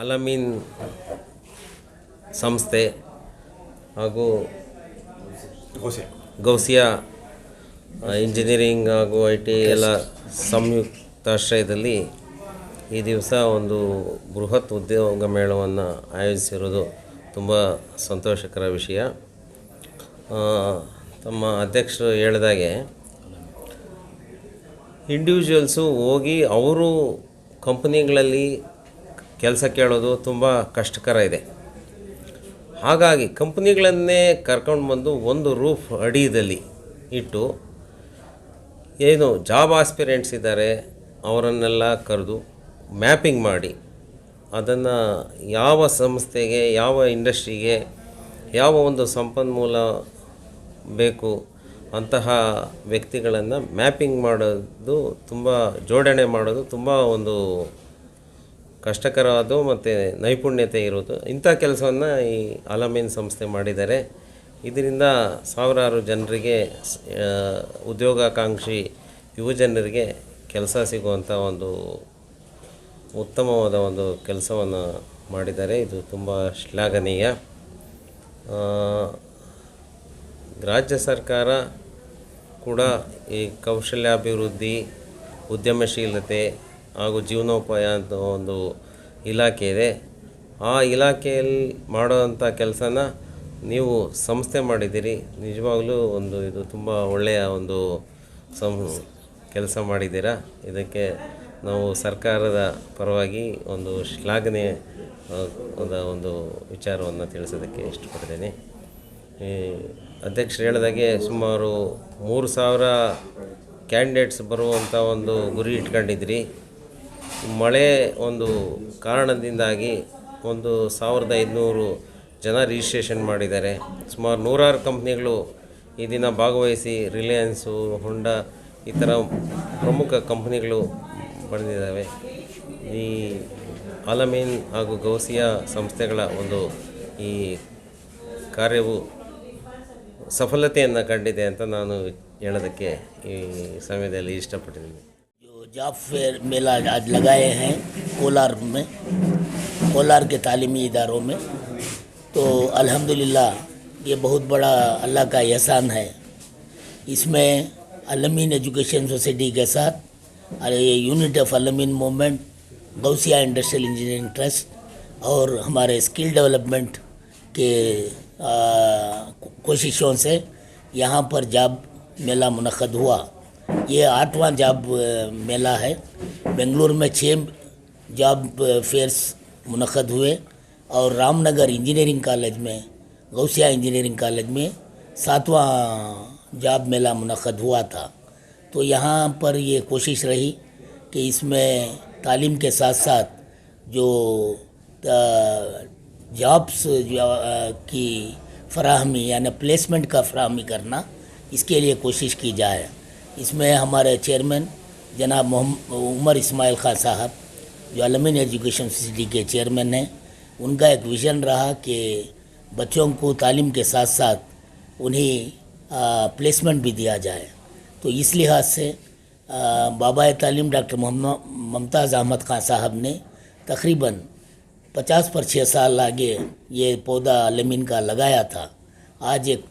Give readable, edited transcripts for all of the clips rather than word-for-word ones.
ಅಲಮೀನ್ ಸಂಸ್ಥೆ ಹಾಗೂ ಗೌಸಿಯಾ ಇಂಜಿನಿಯರಿಂಗ್ ಹಾಗೂ IT ಎಲ್ಲ ಸಂಯುಕ್ತಾಶ್ರಯದಲ್ಲಿ ಈ ದಿವಸ ಒಂದು ಬೃಹತ್ ಉದ್ಯೋಗ ಮೇಳವನ್ನು ಆಯೋಜಿಸಿರೋದು ತುಂಬ ಸಂತೋಷಕರ ವಿಷಯ. ತಮ್ಮ ಅಧ್ಯಕ್ಷರು ಹೇಳಿದಾಗೆ ಇಂಡಿವಿಜುವಲ್ಸು ಹೋಗಿ ಅವರು ಕಂಪನಿಗಳಲ್ಲಿ ಕೆಲಸ ಕೇಳೋದು ತುಂಬ ಕಷ್ಟಕರ ಇದೆ. ಹಾಗಾಗಿ ಕಂಪ್ನಿಗಳನ್ನೇ ಕರ್ಕೊಂಡು ಬಂದು ಒಂದು ರೂಫ್ ಅಡಿಯಲ್ಲಿ ಇಟ್ಟು ಏನು ಜಾಬ್ ಆಸ್ಪಿರೆಂಟ್ಸ್ ಇದ್ದಾರೆ ಅವರನ್ನೆಲ್ಲ ಕರೆದು ಮ್ಯಾಪಿಂಗ್ ಮಾಡಿ ಅದನ್ನು ಯಾವ ಸಂಸ್ಥೆಗೆ, ಯಾವ ಇಂಡಸ್ಟ್ರಿಗೆ, ಯಾವ ಒಂದು ಸಂಪನ್ಮೂಲ ಬೇಕು ಅಂತಹ ವ್ಯಕ್ತಿಗಳನ್ನು ಮ್ಯಾಪಿಂಗ್ ಮಾಡೋದು ತುಂಬ, ಜೋಡಣೆ ಮಾಡೋದು ತುಂಬ ಒಂದು ಕಷ್ಟಕರವಾದ ಮತ್ತು ನೈಪುಣ್ಯತೆ ಇರೋದು. ಇಂಥ ಕೆಲಸವನ್ನು ಈ ಅಲಮೀನ್ ಸಂಸ್ಥೆ ಮಾಡಿದ್ದಾರೆ. ಇದರಿಂದ ಸಾವಿರಾರು ಜನರಿಗೆ, ಉದ್ಯೋಗಾಕಾಂಕ್ಷಿ ಯುವಜನರಿಗೆ ಕೆಲಸ ಸಿಗುವಂಥ ಒಂದು ಉತ್ತಮವಾದ ಒಂದು ಕೆಲಸವನ್ನು ಮಾಡಿದ್ದಾರೆ. ಇದು ತುಂಬ ಶ್ಲಾಘನೀಯ. ರಾಜ್ಯ ಸರ್ಕಾರ ಕೂಡ ಈ ಕೌಶಲ್ಯಾಭಿವೃದ್ಧಿ, ಉದ್ಯಮಶೀಲತೆ ಹಾಗೂ ಜೀವನೋಪಾಯ ಅಂತ ಒಂದು ಇಲಾಖೆ ಇದೆ. ಆ ಇಲಾಖೆಯಲ್ಲಿ ಮಾಡೋವಂಥ ಕೆಲಸನ ನೀವು ಸಂಸ್ಥೆ ಮಾಡಿದ್ದೀರಿ. ನಿಜವಾಗಲೂ ಇದು ತುಂಬ ಒಳ್ಳೆಯ ಒಂದು ಕೆಲಸ ಮಾಡಿದ್ದೀರಾ. ಇದಕ್ಕೆ ನಾವು ಸರ್ಕಾರದ ಪರವಾಗಿ ಒಂದು ಶ್ಲಾಘನೆ ಒಂದು ವಿಚಾರವನ್ನು ತಿಳಿಸೋದಕ್ಕೆ ಇಷ್ಟಪಡ್ತೇನೆ. ಅಧ್ಯಕ್ಷರು ಹೇಳಿದಾಗೆ ಸುಮಾರು 3,000 ಕ್ಯಾಂಡಿಡೇಟ್ಸ್ ಬರುವಂಥ ಒಂದು ಗುರಿ ಇಟ್ಕೊಂಡಿದ್ರಿ. ಮಳೆ ಒಂದು ಕಾರಣದಿಂದಾಗಿ 1,500 ಜನ ರಿಜಿಸ್ಟ್ರೇಷನ್ ಮಾಡಿದ್ದಾರೆ. ಸುಮಾರು 100 ಕಂಪ್ನಿಗಳು ಈ ದಿನ ಭಾಗವಹಿಸಿ, ರಿಲಯನ್ಸು, ಹೊಂಡಾ ಈ ಥರ ಪ್ರಮುಖ ಕಂಪ್ನಿಗಳು ಬಂದಿದ್ದಾವೆ. ಈ ಅಲಮೀನ್ ಹಾಗೂ ಗೌಸಿಯಾ ಸಂಸ್ಥೆಗಳ ಒಂದು ಈ ಕಾರ್ಯವು ಸಫಲತೆಯನ್ನು ಕಂಡಿದೆ ಅಂತ ನಾನು ಹೇಳೋದಕ್ಕೆ ಈ ಸಮಯದಲ್ಲಿ ಇಷ್ಟಪಟ್ಟಿದ್ದೀನಿ. जॉब फेयर मेला आज लगाए हैं कोलार के तालीमी इदारों में, तो अल्हम्दुलिल्लाह ये बहुत बड़ा अल्लाह का एहसान है. इसमें अलमीन एजुकेशन सोसाइटी के साथ ये unit of Alameen Movement, Ghousia Industrial Engineering Trust और हमारे स्किल डेवलपमेंट के कोशिशों से यहाँ पर जॉब मेला मुनक़द हुआ. ये 8वां जॉब मेला है. बेंगलुरु में 6 जॉब फेयर्स मुनक़द हुए और रामनगर इंजीनियरिंग कॉलेज में, गौसिया इंजीनियरिंग कॉलेज में 7वां जॉब मेला मुनक़द हुआ था. तो यहाँ पर ये कोशिश रही कि इसमें तालीम के साथ साथ जो जॉब्स की फराहमी यानी प्लेसमेंट का फराहमी करना, इसके लिए कोशिश की जाए. इसमें हमारे चेयरमैन जनाब उमर इस्माइल खान साहब, जो अलमीन एजुकेशन सोसाइटी के चेयरमैन हैं, उनका एक विज़न रहा कि बच्चों को तालीम के साथ साथ उन्हें प्लेसमेंट भी दिया जाए. तो इस लिहाज से बाबा तालीम डॉक्टर मुमताज़ अहमद खान साहब ने तकरीबन 50 पर 6 साल आगे ये पौधा अलमीन का लगाया था. आज एक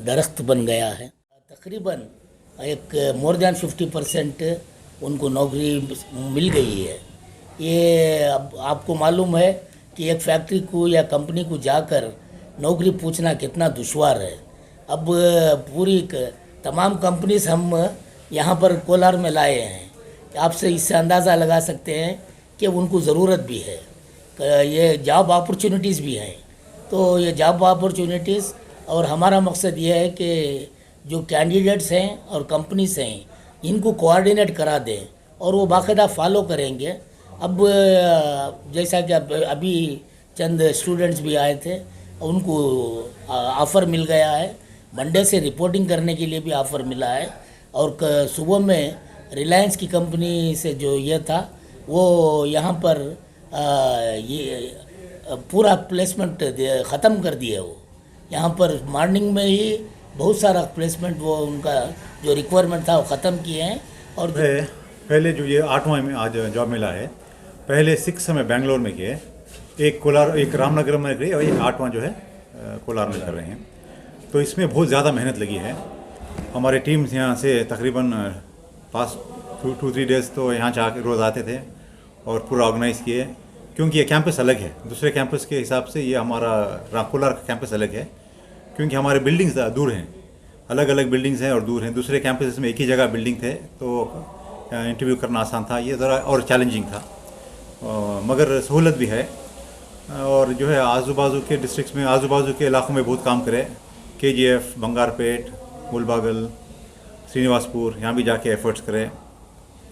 दरख्त बन गया है. तकरीबन एक मोर दैन 50% उनको नौकरी मिल गई है. ये अब आपको मालूम है कि एक फैक्ट्री को या कंपनी को जाकर नौकरी पूछना कितना दुश्वार है. अब पूरी तमाम कंपनीज हम यहाँ पर कोलार में लाए हैं. आपसे इससे अंदाज़ा लगा सकते हैं कि उनको ज़रूरत भी है, ये जॉब अपॉर्चुनिटीज़ भी हैं. तो ये जॉब अपॉर्चुनिटीज़ और हमारा मकसद ये है कि जो कैंडिडेट्स हैं और कंपनीज हैं, इनको कोऑर्डिनेट करा दें और वो बाकायदा फॉलो करेंगे. अब जैसा कि अभी चंद स्टूडेंट्स भी आए थे, उनको ऑफ़र मिल गया है. मंडे से रिपोर्टिंग करने के लिए भी ऑफ़र मिला है. और सुबह में रिलायंस की कंपनी से जो ये था, वो यहाँ पर ये पूरा प्लेसमेंट ख़त्म कर दिए. वो यहाँ पर मॉर्निंग में ही बहुत सारा प्लेसमेंट, वो उनका जो रिक्वायरमेंट था वो ख़त्म किए हैं. और पहले जो ये 8वां में आज जॉब मिला है, पहले 6 में बेंगलोर में किए, एक कोलार, एक रामनगर में और एक 8वां जो है कोलार में कर रहे हैं। तो इसमें बहुत ज़्यादा मेहनत लगी है। हमारे टीम्स यहाँ से तकरीबन पास्ट 2-3 डेज़ तो यहाँ जाके रोज़ आते थे और पूरा ऑर्गेनाइज़ किए, क्योंकि ये कैंपस अलग है दूसरे कैंपस के हिसाब से। ये हमारा कोलार का कैंपस अलग है, क्योंकि हमारे बिल्डिंग्स दूर हैं, अलग अलग बिल्डिंग्स हैं और दूर हैं। दूसरे कैंपस में एक ही जगह बिल्डिंग थे, तो इंटरव्यू करना आसान था। ये ज़रा और चैलेंजिंग था, मगर सहूलत भी है। और जो है आजू बाजू के डिस्ट्रिक्ट्स में, आजू बाजू के इलाकों में बहुत काम करे। KGF, बंगारपेट, मुलबागल, श्रीनिवासपुर, यहाँ भी जाके एफर्ट्स करे,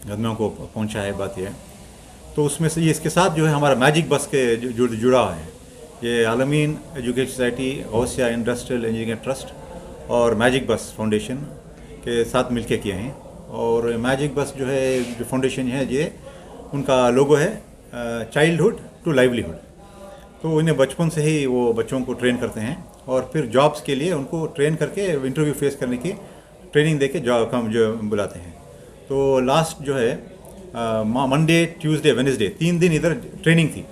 आदमियों को पहुँचा है। बात यह है, तो उसमें से ये इसके साथ जो है हमारा मैजिक बस के जुड़ा है। ये Alameen Education Society, Ghousia Industrial Engineering Trust और मैजिक बस फाउंडेशन के साथ मिलके किए हैं। और मैजिक बस जो है, जो फाउंडेशन है, ये उनका लोगो है चाइल्डहुड टू लाइवलीहुड। तो इन्हें बचपन से ही वो बच्चों को ट्रेन करते हैं और फिर जॉब्स के लिए उनको ट्रेन करके इंटरव्यू फेस करने की ट्रेनिंग देके जॉब जो बुलाते हैं। तो लास्ट जो है मंडे, ट्यूसडे, वेडनेसडे 3 दिन इधर ट्रेनिंग थी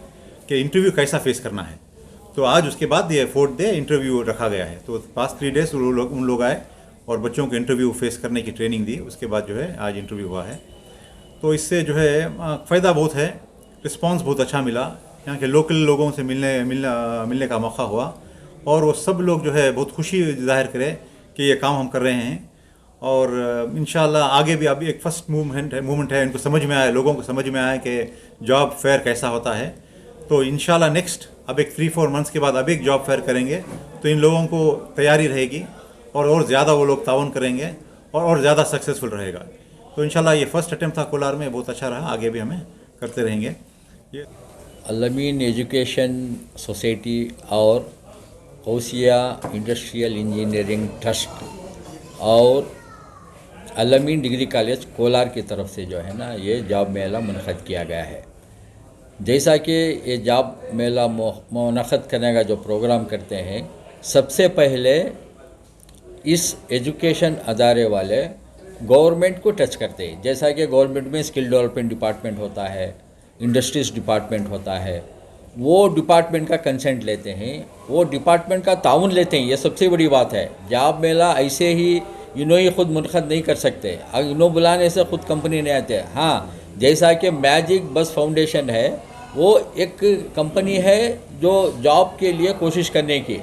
कि इंटरव्यू कैसा फेस करना है। तो आज उसके बाद ये 4th डे इंटरव्यू रखा गया है। तो पास्ट 3 डेज उन लोग आए और बच्चों को इंटरव्यू फेस करने की ट्रेनिंग दी। उसके बाद जो है आज इंटरव्यू हुआ है। तो इससे जो है फ़ायदा बहुत है, रिस्पांस बहुत अच्छा मिला। यहाँ के लोकल लोगों से मिलने का मौका हुआ और वो सब लोग जो है बहुत खुशी जाहिर करें कि ये काम हम कर रहे हैं। और इंशाल्लाह आगे भी अभी एक फर्स्ट मूवमेंट है, इनको समझ में आए, लोगों को समझ में आए कि जॉब फेयर कैसा होता है। तो इंशाल्लाह नेक्स्ट अब एक 3-4 मंथ्स के बाद अब एक जॉब फेयर करेंगे, तो इन लोगों को तैयारी रहेगी और ज़्यादा वो लोग ताउन करेंगे और ज़्यादा सक्सेसफुल रहेगा। तो इंशाल्लाह ये फर्स्ट अटेम्प्ट था कोलार में, बहुत अच्छा रहा, आगे भी हमें करते रहेंगे। ये अलमीन एजुकेशन सोसाइटी और गौसिया इंडस्ट्रियल इंजीनियरिंग ट्रस्ट और अलमीन डिग्री कॉलेज कोलार की तरफ से जो है ना, ये जॉब मेला मुनक़द किया गया है। जैसा कि ये जॉब मेला मुनक़द करने का जो प्रोग्राम करते हैं, सबसे पहले इस एजुकेशन अदारे वाले गवर्नमेंट को टच करते हैं। जैसा कि गवर्नमेंट में स्किल डेवलपमेंट डिपार्टमेंट होता है, इंडस्ट्रीज़ डिपार्टमेंट होता है, वो डिपार्टमेंट का कंसेंट लेते हैं, वो डिपार्टमेंट का ताउन लेते हैं। ये सबसे बड़ी बात है। जॉब मेला ऐसे ही इन्हों ही खुद मुनक़द नहीं कर सकते, इन्हों बुलाने से खुद कंपनी नहीं आते। हाँ, जैसा कि मैजिक बस फाउंडेशन है, वो एक कंपनी है जो जॉब के लिए कोशिश करने की,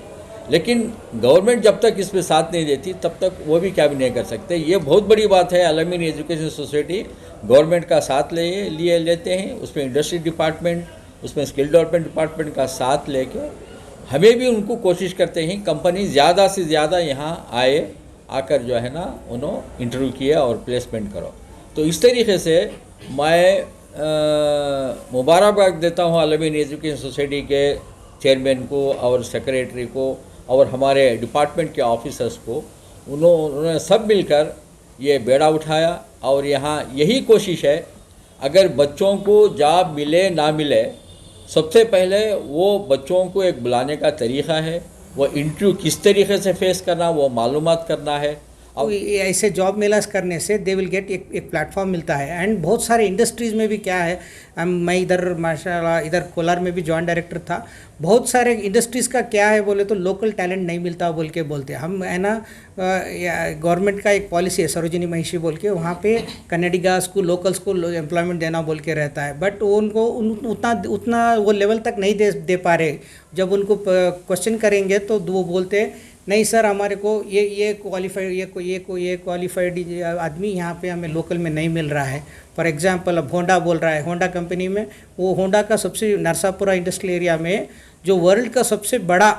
लेकिन गवर्नमेंट जब तक इस पर साथ नहीं देती तब तक वो भी क्या भी नहीं कर सकते। ये बहुत बड़ी बात है। अलमीन एजुकेशन सोसाइटी गवर्नमेंट का साथ लेते हैं, उसमें इंडस्ट्री डिपार्टमेंट, उसमें स्किल डेवलपमेंट डिपार्टमेंट का साथ लेके हमें भी उनको कोशिश करते हैं कंपनी ज़्यादा से ज़्यादा यहाँ आकर जो है ना उन्होंने इंटरव्यू किया और प्लेसमेंट करो। तो इस तरीके से मैं मुबारकबाद देता हूँ अलमीन एजुकेशन सोसाइटी के चेयरमैन को और सेक्रेटरी को और हमारे डिपार्टमेंट के ऑफिसर्स को। उन्होंने सब मिलकर ये बेड़ा उठाया और यहाँ यही कोशिश है, अगर बच्चों को जॉब मिले ना मिले, सबसे पहले वो बच्चों को एक बुलाने का तरीक़ा है, वो इंटरव्यू किस तरीके से फेस करना, वो मालूमात करना है। अब ऐसे जॉब मेलास करने से दे विल गेट एक प्लेटफॉर्म मिलता है। एंड बहुत सारे इंडस्ट्रीज़ में भी क्या है, मैं इधर माशाल्लाह इधर कोलार में भी जॉइंट डायरेक्टर था। बहुत सारे इंडस्ट्रीज़ का क्या है बोले तो लोकल टैलेंट नहीं मिलता बोल के बोलते हैं हम, है ना। गवर्नमेंट का एक पॉलिसी है सरोजिनी महिषी बोल के, वहाँ पे कनेडिगास को लोकल्स को एम्प्लॉयमेंट देना बोल के रहता है, बट वो उनको उतना वो लेवल तक नहीं दे पा रहे। जब उनको क्वेश्चन करेंगे तो वो बोलते हैं नहीं सर, हमारे को ये क्वालिफाइड आदमी यहाँ पे हमें लोकल में नहीं मिल रहा है। फॉर एग्जांपल अब होंडा बोल रहा है, होंडा कंपनी में वो होंडा का सबसे नरसापुरा इंडस्ट्रियल एरिया में जो वर्ल्ड का सबसे बड़ा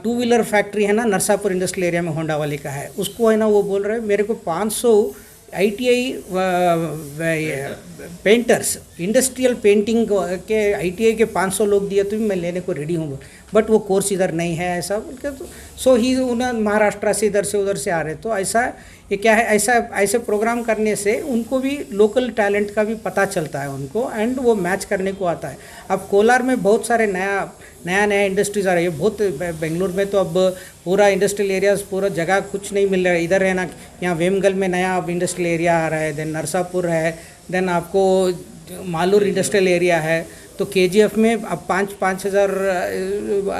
2 व्हीलर फैक्ट्री है ना, नरसापुर इंडस्ट्रियल एरिया में होंडा वाले का है, उसको है ना वो बोल रहे हैं मेरे को 500 ITI पेंटर्स, इंडस्ट्रियल पेंटिंग के ITI के 500 लोग दिए तो भी मैं लेने को रेडी हूँ, बट वो कोर्स इधर नहीं है ऐसा बोल के। तो सो ही उन्हें महाराष्ट्र से इधर से उधर से आ रहे, तो ऐसा ये क्या है, ऐसे प्रोग्राम करने से उनको भी लोकल टैलेंट का भी पता चलता है उनको, एंड वो मैच करने को आता है। अब कोलार में बहुत सारे नया इंडस्ट्रीज़ आ रही है। बहुत बेंगलुरु में तो अब पूरा इंडस्ट्रियल एरियाज पूरा जगह कुछ नहीं मिल रहा है। इधर है ना, यहाँ वेमगल में नया अब इंडस्ट्रियल एरिया आ रहा है, देन नरसापुर है, देन आपको मालूर इंडस्ट्रियल एरिया है, तो KGF में अब 5,000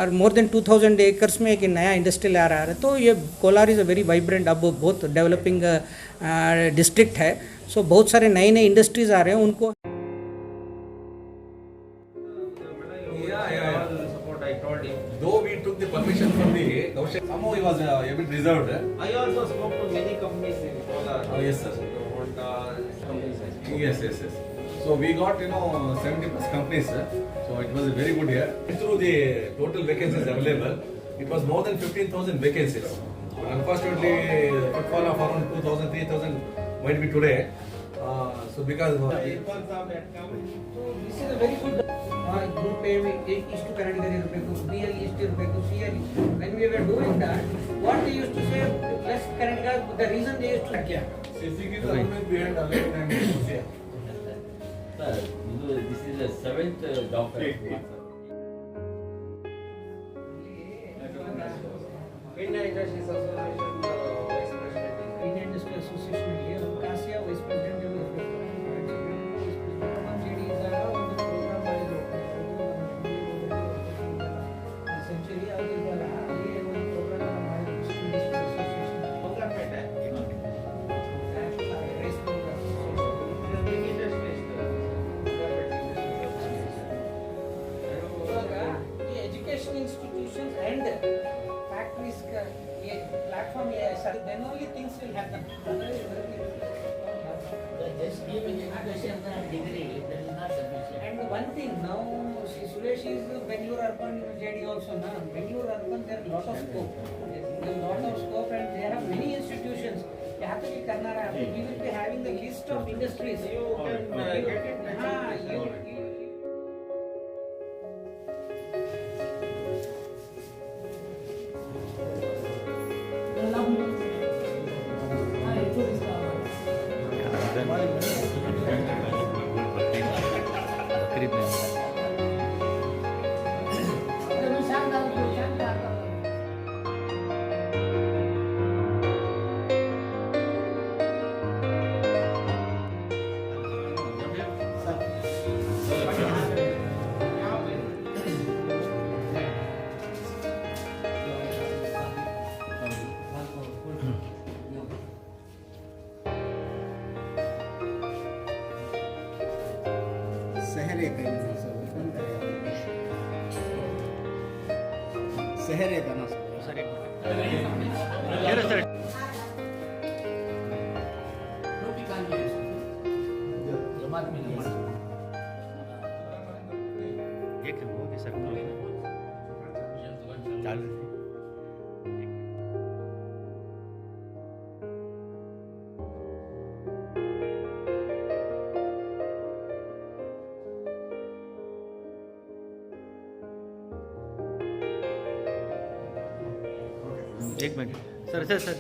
और मोर देन 2,000 एकर्स में एक नया इंडस्ट्रियल आ रहा है। तो ये Kolar is a very vibrant, अब बहुत डेवलपिंग डिस्ट्रिक्ट है। सो बहुत सारे नए नए इंडस्ट्रीज़ आ रहे हैं उनको। Though we took the permission from the Kaushik, somehow he was a bit reserved. I also spoke to many companies in Kolar. Oh, yes, sir. Honda companies. Yes. So we got 70 plus companies, sir. So it was a very good year. Through the total vacancies available, it was more than 15,000 vacancies. But unfortunately, footfall of around 2,000, 3,000 might be today. So because This is a very good group A ಇಷ್ಟು ಕನ್ನಡಿಗರು ಇರಬೇಕು, B ಅಲ್ಲಿ ಇಷ್ಟು ಇರಬೇಕು, C ಅಲ್ಲಿ. When we were doing that, what they used to say, less Kannadiga, the reason they used to care. CCK is always behind Allied and Russia. This is the 7th doctor. India Industries Association Vice President. Indian Industrial Association ಅಲ್ಲಿ KASSIA vice president ಇರಬೇಕು. JD ಇದ್ದಾಗ ಒಂದು programme ಮಾಡಿದ್ರು. Century ಆಗಿದ್ದಲ್ಲ, ಅಲ್ಲಿ ಒಂದು programme ಮಾಡಿದ್ರು. Industrial association Bangalore race programme. big industries. ಇವಾಗ ಈ ಎಜುಕೇಶನ್ ಇನ್ಸ್ಟಿಟ್ಯೂಷನ್ಸ್ ಅಂಡ್ ಫ್ಯಾಕ್ಟರೀಸ್ ये प्लेटफॉर्म ये sir then only things will happen. Just giving education and degree, that is not sufficient. And one thing now, Suresh is Bangalore urban, JD also na. Bangalore urban there are lot of scope. There is lot of scope and they have many institutions. यहाँ पे भी करना रहा है. We will be having the list of industries. You can get in touch हाँ, with you. जमात में नहीं है। एक मिनट सर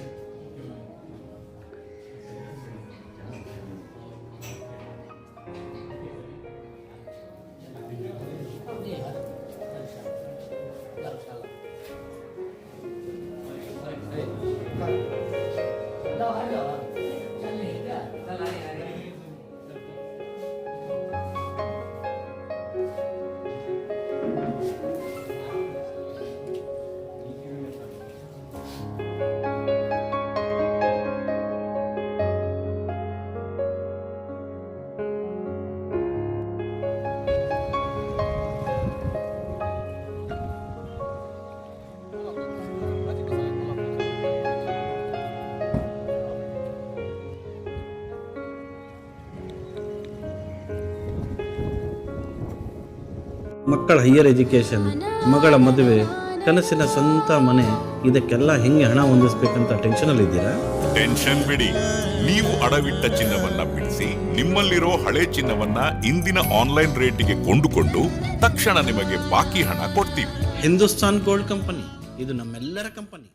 ಮಕ್ಕಳ ಹೈಯರ್ ಎಜುಕೇಷನ್, ಮಗಳ ಮದುವೆ, ಕನಸಿನ ಸ್ವಂತ ಮನೆ, ಇದಕ್ಕೆಲ್ಲ ಹೆಂಗೆ ಹಣ ಹೊಂದಿಸ್ಬೇಕಂತ ಟೆನ್ಷನಲ್ಲಿದ್ದೀರಾ? ಟೆನ್ಷನ್ ಬಿಡಿ. ನೀವು ಅಡವಿಟ್ಟ ಚಿನ್ನವನ್ನ ಬಿಡಿಸಿ ನಿಮ್ಮಲ್ಲಿರೋ ಹಳೆ ಚಿನ್ನವನ್ನ ಇಂದಿನ ಆನ್ಲೈನ್ ರೇಟಿಗೆ ಕೊಂಡುಕೊಂಡು ತಕ್ಷಣ ನಿಮಗೆ ಬಾಕಿ ಹಣ ಕೊಡ್ತೀವಿ. ಹಿಂದೂಸ್ತಾನ್ ಗೋಲ್ಡ್ ಕಂಪನಿ, ಇದು ನಮ್ಮೆಲ್ಲರ ಕಂಪನಿ.